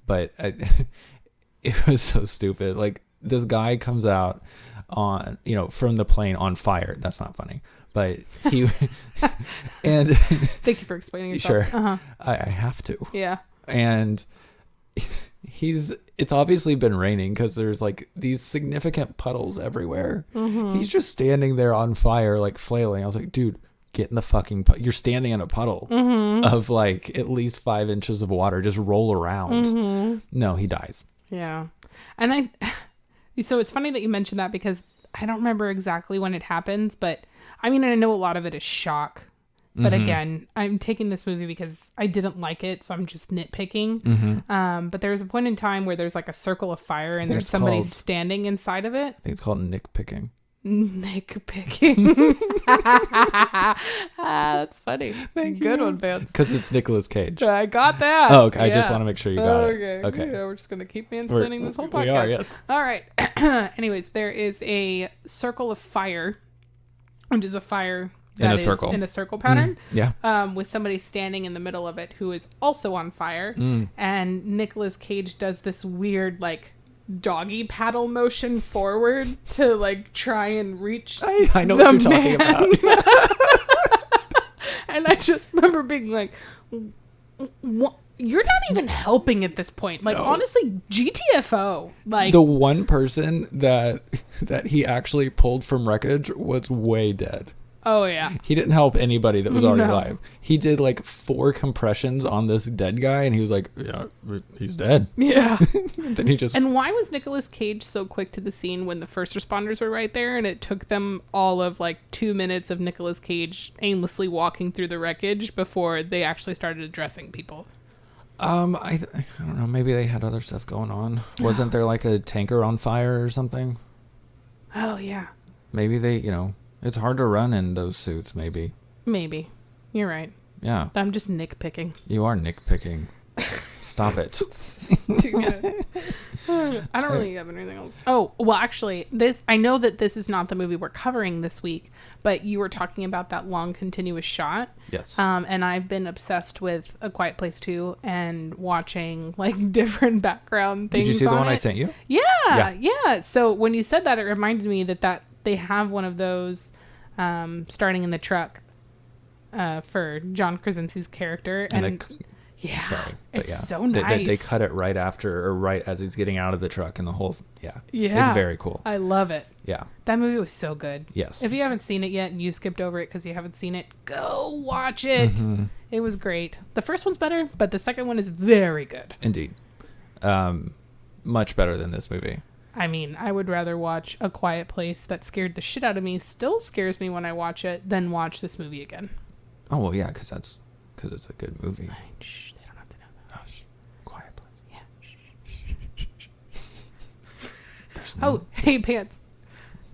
But it was so stupid. Like this guy comes out on, you know, from the plane on fire. That's not funny. But he and thank you for explaining yourself. Sure. Uh-huh. I have to. Yeah. And it's obviously been raining because there's like these significant puddles everywhere. Mm-hmm. He's just standing there on fire, like flailing. I was like, dude, get in the fucking you're standing in a puddle of like at least 5 inches of water. Just roll around. Mm-hmm. No, he dies. Yeah. And so it's funny that you mentioned that, because I don't remember exactly when it happens, but I mean, I know a lot of it is shock. But again, I'm taking this movie because I didn't like it, so I'm just nitpicking. Mm-hmm. But there's a point in time where there's like a circle of fire and there's somebody standing inside of it. I think it's called nitpicking. Nitpicking. That's funny. Good one, Vance. Because it's Nicolas Cage. I got that. Oh, okay. Yeah. I just want to make sure you got it. Okay. Yeah, we're just going to keep mansplaining this whole podcast. We are, yes. All right. Anyways, there is a circle of fire, which is a fire in a circle. In a circle pattern. Yeah. With somebody standing in the middle of it who is also on fire. And Nicolas Cage does this weird, like, doggy paddle motion forward to, like, try and reach I know what you're talking about. And I just remember being like, what? You're not even helping at this point. Like, honestly, GTFO. Like, the one person that he actually pulled from wreckage was way dead. Oh, yeah. He didn't help anybody that was already alive. He did like 4 compressions on this dead guy, and he was like, yeah, he's dead. Yeah. Then he just... And why was Nicolas Cage so quick to the scene when the first responders were right there, and it took them all of like 2 minutes of Nicolas Cage aimlessly walking through the wreckage before they actually started addressing people? I don't know. Maybe they had other stuff going on. Wasn't there like a tanker on fire or something? Oh, yeah. Maybe they, it's hard to run in those suits, maybe. Maybe. You're right. Yeah. I'm just nitpicking. You are nitpicking. Stop it. I don't really have anything else. Oh, well, actually, I know that this is not the movie we're covering this week, but you were talking about that long continuous shot. Yes. And I've been obsessed with A Quiet Place 2 and watching like different background things. Did you see the one I sent you? Yeah. So when you said that, it reminded me that they have one of those starting in the truck for John Krasinski's character. And yeah, sorry, it's so nice. They cut it right after or right as he's getting out of the truck, and the whole yeah, it's very cool. I love it. Yeah, that movie was so good. Yes. If you haven't seen it yet and you skipped over it because you haven't seen it, go watch it. Mm-hmm. It was great. The first one's better, but the second one is very good. Indeed, much better than this movie. I mean, I would rather watch A Quiet Place that scared the shit out of me, still scares me when I watch it, than watch this movie again. Oh well, yeah, because it's a good movie. Shh, they don't have to know that. Oh, Quiet Place. Yeah. There's Oh, hey, Pants.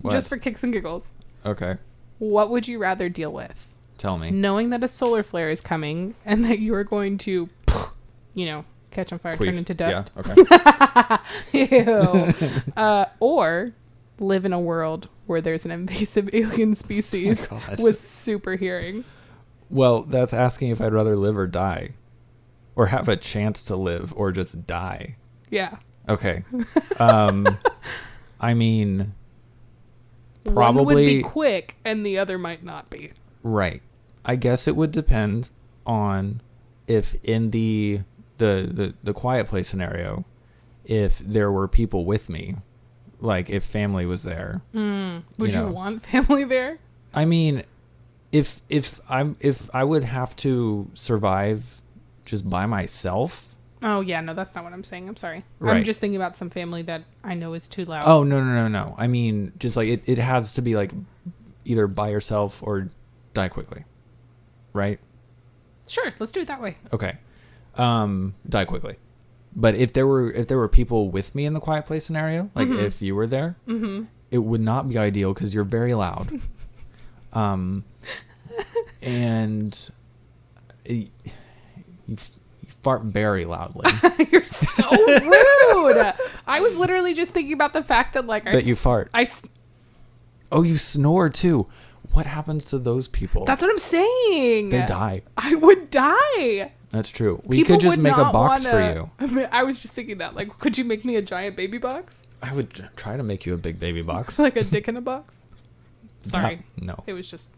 What? Just for kicks and giggles. Okay. What would you rather deal with? Tell me. Knowing that a solar flare is coming and that you are going to, catch on fire, Queef. turn into dust. Yeah, Ew. Or live in a world where there's an invasive alien species with super hearing. Well, that's asking if I'd rather live or die. Or have a chance to live or just die. Yeah. Okay. I mean, probably... One would be quick and the other might not be. Right. I guess it would depend on if in the Quiet Place scenario, if there were people with me, like if family was there. Would you want family there? I mean, if I would have to survive just by myself. Oh yeah, no, that's not what I'm saying. I'm sorry. Right. I'm just thinking about some family that I know is too loud. Oh no. I mean, just like it has to be like either by yourself or die quickly. Right? Sure, let's do it that way. Okay. Die quickly. But if there were people with me in the Quiet Place scenario, like if you were there, it would not be ideal because you're very loud. And you fart very loudly. You're so rude. I was literally just thinking about the fact that you fart. Oh, you snore too. What happens to those people? That's what I'm saying. They die. I would die. That's true. We People could just would make a not box wanna, for you. I mean, I was just thinking that. Like, could you make me a giant baby box? I would try to make you a big baby box. Like a dick in a box? Sorry. No. It was just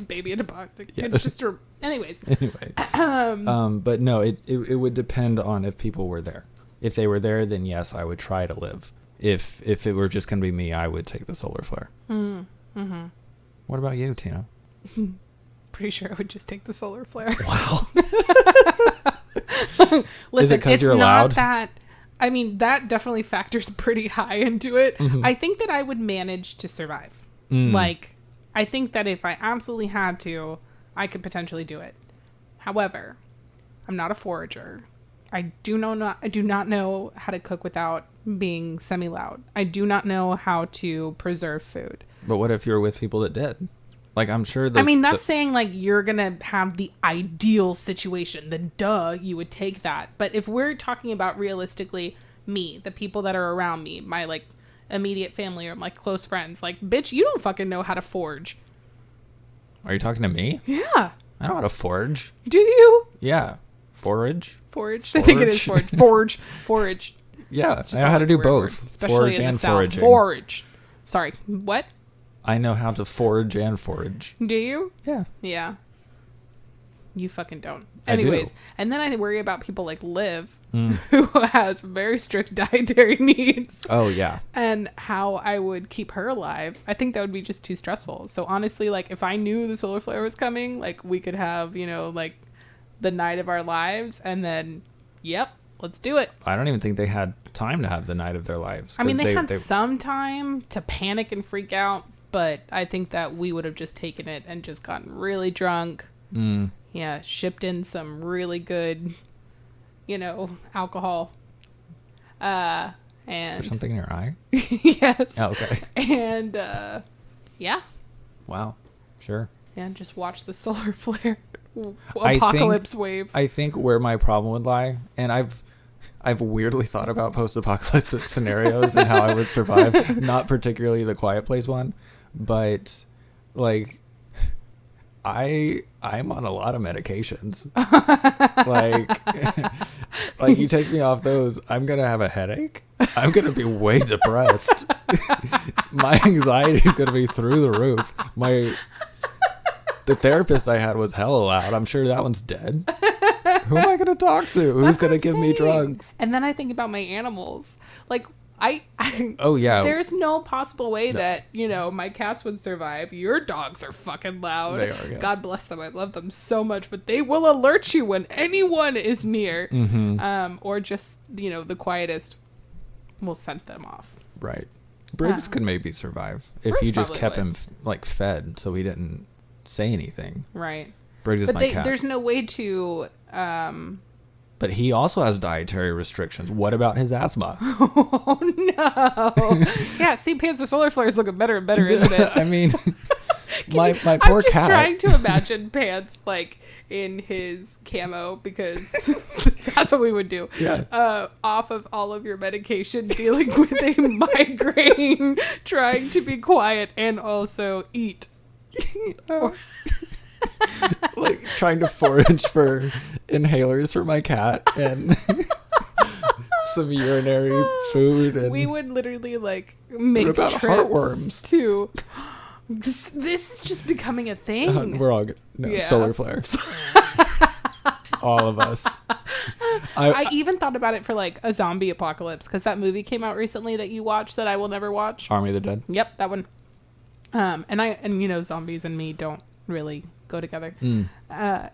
baby in a box. Yeah. It's just anyways. Anyway. But no, it would depend on if people were there. If they were there, then yes, I would try to live. If it were just going to be me, I would take the solar flare. Mm-hmm. What about you, Tina? Pretty sure I would just take the solar flare. Wow. Listen, Is it 'cause it's you're not loud? that. I mean, that definitely factors pretty high into it. Mm-hmm. I think that I would manage to survive. Like, I think that if I absolutely had to, I could potentially do it. However, I'm not a forager. I do not know how to cook without being semi-loud. I do not know how to preserve food. But what if you were with people that did? Like, I'm sure that's saying, like, you're going to have the ideal situation. Then, duh, you would take that. But if we're talking about realistically me, the people that are around me, my, like, immediate family or my close friends, like, bitch, you don't fucking know how to forge. Are you talking to me? Yeah. I know how to forge. Do you? Yeah. Forage? Forage? I think it is forge. Forage. Yeah, I know how to do both. Especially Forage in and the South. foraging. Forage. Sorry. What? I know how to forage and forage. Do you? Yeah. Yeah. You fucking don't. I do. Anyways, and then I worry about people like Liv, who has very strict dietary needs. Oh, yeah. And how I would keep her alive. I think that would be just too stressful. So honestly, like, if I knew the solar flare was coming, like, we could have, like, the night of our lives, and then, yep, let's do it. I don't even think they had time to have the night of their lives. I mean, they had some time to panic and freak out, but I think that we would have just taken it and just gotten really drunk. Yeah, shipped in some really good, alcohol. And Is there something in your eye? yes. Oh, okay. And yeah. Wow. Sure. Yeah, just watch the solar flare apocalypse wave. I think where my problem would lie, and I've weirdly thought about post-apocalyptic scenarios and how I would survive. Not particularly the Quiet Place one, but like I'm on a lot of medications. Like, you take me off those, I'm going to have a headache. I'm going to be way depressed. My anxiety is going to be through the roof. The therapist I had was hella loud. I'm sure that one's dead. Who am I going to talk to? Who's going to give me drugs? And then I think about my animals. Like, oh, yeah. There's no possible way that, my cats would survive. Your dogs are fucking loud. They are, yes. God bless them. I love them so much. But they will alert you when anyone is near. Mm-hmm. Or just, the quietest will send them off. Right. Briggs could maybe survive if Briggs you just kept would. him, fed so he didn't say anything. Right. Briggs is my cat. There's no way to... But he also has dietary restrictions. What about his asthma? Oh, no. Yeah, see, Pants, the solar flare is looking better and better, isn't it? I mean, my poor I'm just cat. trying to imagine Pants, like, in his camo, because that's what we would do. Yeah. Off of all of your medication, dealing with a migraine, trying to be quiet, and also eat. Like, trying to forage for inhalers for my cat and some urinary food. And we would literally, like, make what about trips heartworms? to... This is just becoming a thing. We're all good. No, Yeah. solar flare. All of us. I even thought about it for, like, a zombie apocalypse, because that movie came out recently that you watched that I will never watch. Army of the Dead. Yep, that one. And zombies and me don't really go together. And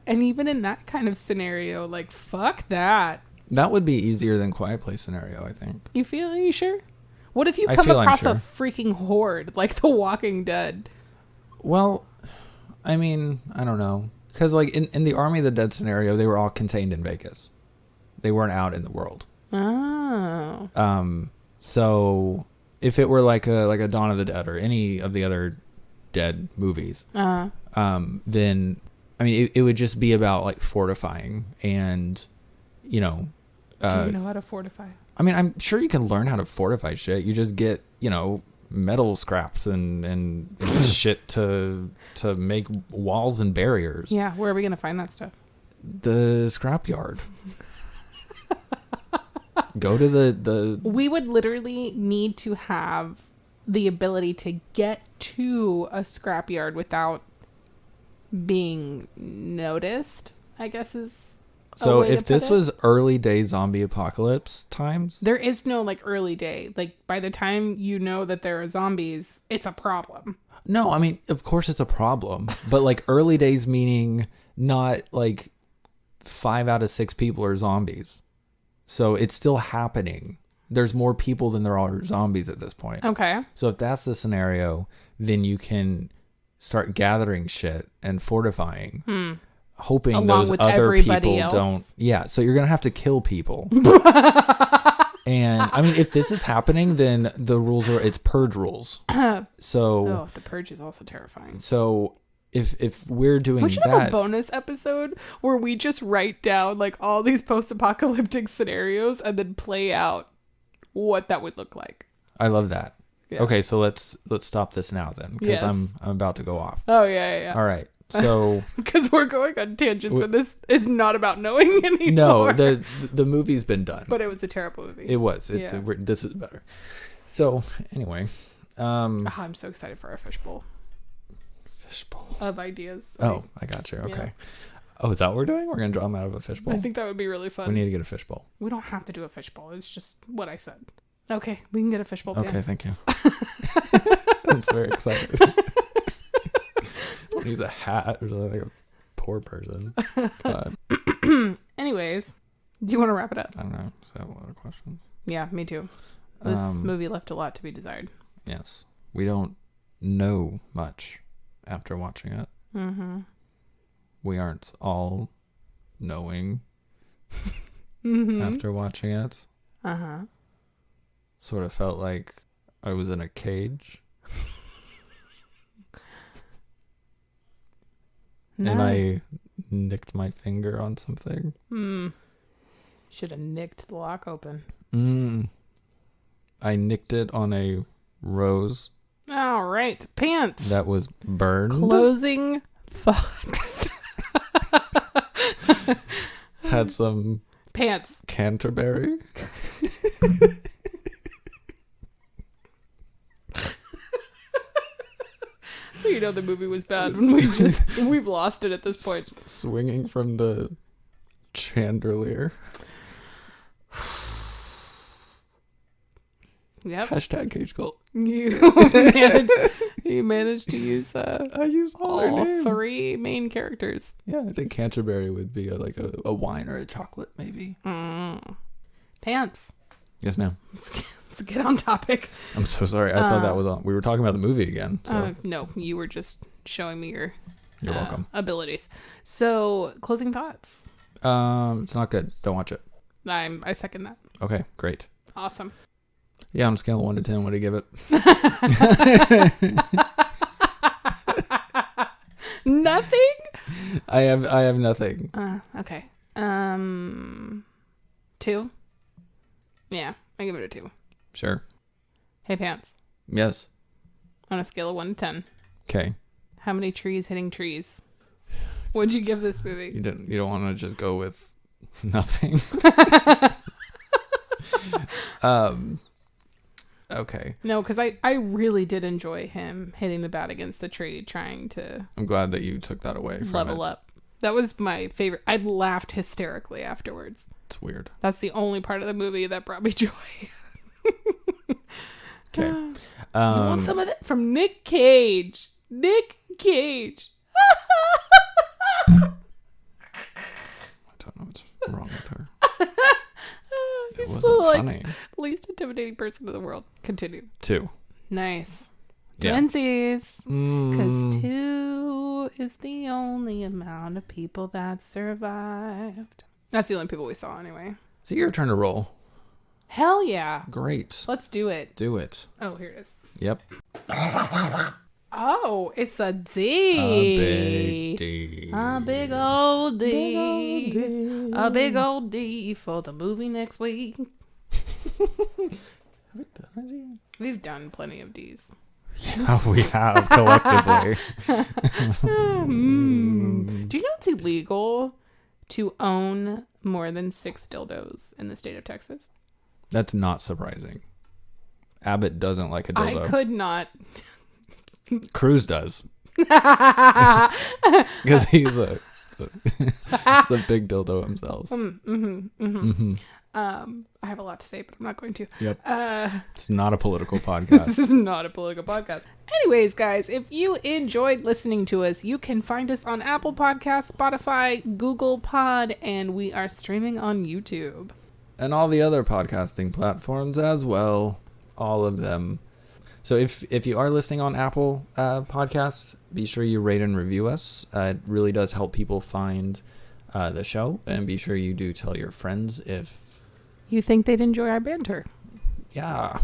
even in that kind of scenario, like, fuck that. That would be easier than Quiet Place scenario, I think. Are you sure? What if you I come feel I'm across sure. a freaking horde like The Walking Dead? Well, I mean, I don't know. Because, like, in the Army of the Dead scenario, they were all contained in Vegas. They weren't out in the world. Oh. So if it were like a Dawn of the Dead or any of the other Dead movies, then, I mean, it would just be about, like, fortifying and, Do you know how to fortify? I mean, I'm sure you can learn how to fortify shit. You just get, metal scraps and shit to make walls and barriers. Yeah, where are we going to find that stuff? The scrapyard. Go to the... We would literally need to have the ability to get to a scrapyard without being noticed, I guess is... So if this was early day zombie apocalypse times... There is no, like, early day. Like, by the time you know that there are zombies, it's a problem. No, I mean, of course it's a problem. But, like, early days meaning not, like, 5 out of 6 people are zombies. So it's still happening. There's more people than there are zombies at this point. Okay. So if that's the scenario, then you can start gathering shit and fortifying. Hoping along those with other everybody people else. don't. Yeah, so you're gonna have to kill people. And I mean, if this is happening, then the rules are it's purge rules. So the purge is also terrifying. So if we're doing We should that, have a bonus episode where we just write down, like, all these post-apocalyptic scenarios and then play out what that would look like. I love that. Yeah. Okay, so let's stop this now then, because Yes. I'm about to go off. Oh yeah. All right. So Because we're going on tangents, and this is not about knowing anymore. no, the movie's been done. But it was a terrible movie. It was. Yeah. This is better. So anyway, I'm so excited for our fishbowl fishbowl of ideas. Oh, I got you. Okay. Yeah. Oh, is that what we're doing? We're gonna draw them out of a fishbowl. I think that would be really fun. We need to get a fishbowl. We don't have to do a fishbowl. It's just what I said. Okay, we can get a fishbowl. Okay, dance. thank you. That's very excited. Don't use a hat or something like a poor person. God. Anyways, do you want to wrap it up? I don't know. So I have a lot of questions. Yeah, me too. This movie left a lot to be desired. Yes. We don't know much after watching it. Mm-hmm. We aren't all knowing Mm-hmm. after watching it. Uh-huh. Sort of felt like I was in a cage. No. And I nicked my finger on something. Should have nicked the lock open. I nicked it on a rose All right, pants. that was burned. Closing thoughts. Had some Pants. Canterbury. So you know the movie was bad when we've lost it at this point. Swinging from the chandelier. Yep. Hashtag cage cult. You managed to use I used all their all names. 3 main characters. Yeah, I think Canterbury would be like a wine or a chocolate, maybe. Pants. Yes, ma'am. Let's get on topic. I'm so sorry. I thought that was on. We were talking about the movie again. So. No, you were just showing me your You're welcome. abilities. So, closing thoughts. It's not good. Don't watch it. I second that. Okay, great. Awesome. Yeah, on a scale of 1 to 10, what do you give it? Nothing? I have nothing. Okay. 2. Yeah, I give it a 2. Sure. Hey, Pants. Yes. On a scale of 1 to 10, Okay. how many trees hitting trees? What'd you give this movie? You don't want to just go with nothing. Okay. No, because I really did enjoy him hitting the bat against the tree, trying to I'm glad that you took that away from level it. up. That was my favorite. I laughed hysterically afterwards. It's weird. That's the only part of the movie that brought me joy. Okay. You want some of that from Nick Cage? Nick Cage. I don't know what's wrong with her. It He's wasn't the funny. least intimidating person in the world. Continue. 2. Nice. Yeah. Twinsies. Because Mm. 2 is the only amount of people that survived. That's the only people we saw anyway. Is it your turn to roll? Hell yeah. Great. Let's do it. Do it. Oh, here it is. Yep. Oh, it's a D. A big D. A big old D. A big old D for the movie next week. We've done plenty of D's. Yeah, we have collectively. Do you know it's illegal to own more than 6 dildos in the state of Texas? That's not surprising. Abbott doesn't like a dildo. I could not. Cruz does. Because he's a big dildo himself. I have a lot to say, but I'm not going to. Yep. It's not a political podcast. This is not a political podcast. Anyways, guys, if you enjoyed listening to us, you can find us on Apple Podcasts, Spotify, Google Pod, and we are streaming on YouTube. And all the other podcasting platforms as well. All of them. So if you are listening on Apple Podcasts, be sure you rate and review us. It really does help people find the show. And be sure you do tell your friends if... You think they'd enjoy our banter? Yeah.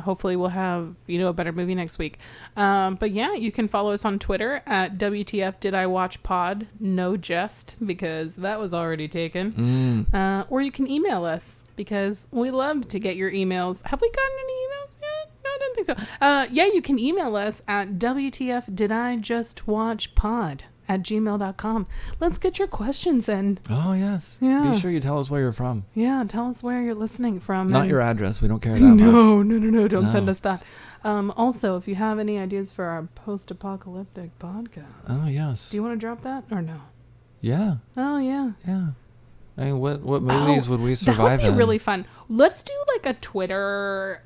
Hopefully we'll have, a better movie next week. But yeah, you can follow us on Twitter at WTF Did I Watch Pod. No jest, because that was already taken. Or you can email us, because we love to get your emails. Have we gotten any emails yet? No, I don't think so. Yeah, you can email us at WTFDidIJustWatchPod@gmail.com. Let's get your questions in. Oh, yes. Yeah. Be sure you tell us where you're from. Yeah, tell us where you're listening from. Not and- your address. We don't care that much. No, don't send No. us that. Also, if you have any ideas for our post-apocalyptic podcast, Oh, yes. do you want to drop that or no? Yeah. Oh, yeah. Yeah. I mean, what movies would we That survive would be in? really fun. Let's do like a Twitter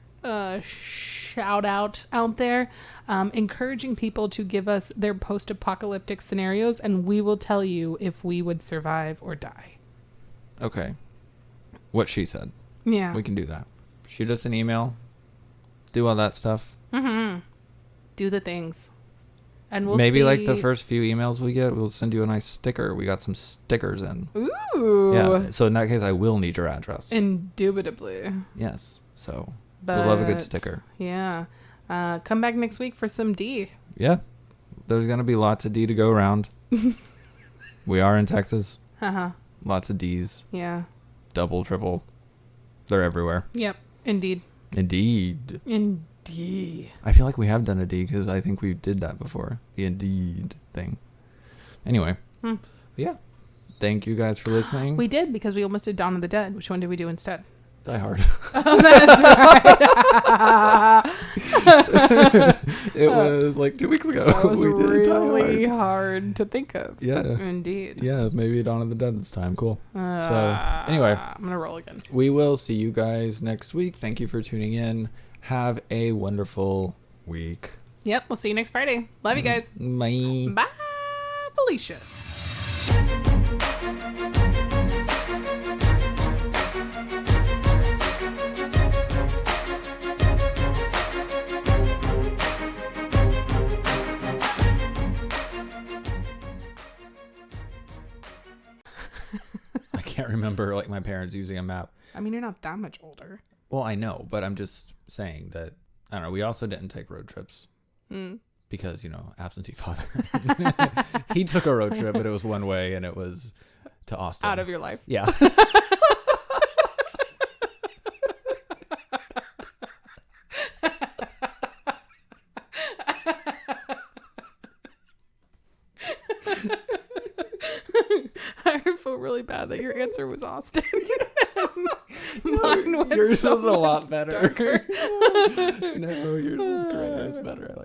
shout out there, encouraging people to give us their post-apocalyptic scenarios, and we will tell you if we would survive or die. Okay. What she said. Yeah. We can do that. Shoot us an email. Do all that stuff. Do the things. And we'll Maybe see. like the first few emails we get, we'll send you a nice sticker. We got some stickers in. Ooh. Yeah. So in that case, I will need your address. Indubitably. Yes. So But we'll love a good sticker. Yeah. Come back next week for some D. Yeah. There's going to be lots of D to go around. We are in Texas. Lots of D's. Yeah. Double, triple. They're everywhere. Yep. Indeed. Indeed. Indeed. I feel like we have done a D because I think we did that before. The Indeed thing. Anyway. Yeah. thank you guys for listening. We did, because we almost did Dawn of the Dead. Which one did we do instead? Die Hard. Oh, that's right. It was like 2 weeks ago. That was We did Die really Hard. hard to think of. Yeah. Indeed. Yeah, maybe Dawn of the Dead this time. Cool. So, anyway. I'm going to roll again. We will see you guys next week. Thank you for tuning in. Have a wonderful week. Yep. We'll see you next Friday. Love you guys. Bye. Bye, Felicia. I can't remember like my parents using a map. I mean, you're not that much older. Well, I know, but I'm just saying that, I don't know, we also didn't take road trips because, absentee father. He took a road trip, but it was one way, and it was to Austin. Out of your life. Yeah. I feel really bad that your answer was Austin. Mine was Yours so was a lot much better. darker. No, yours is great. It's better. I like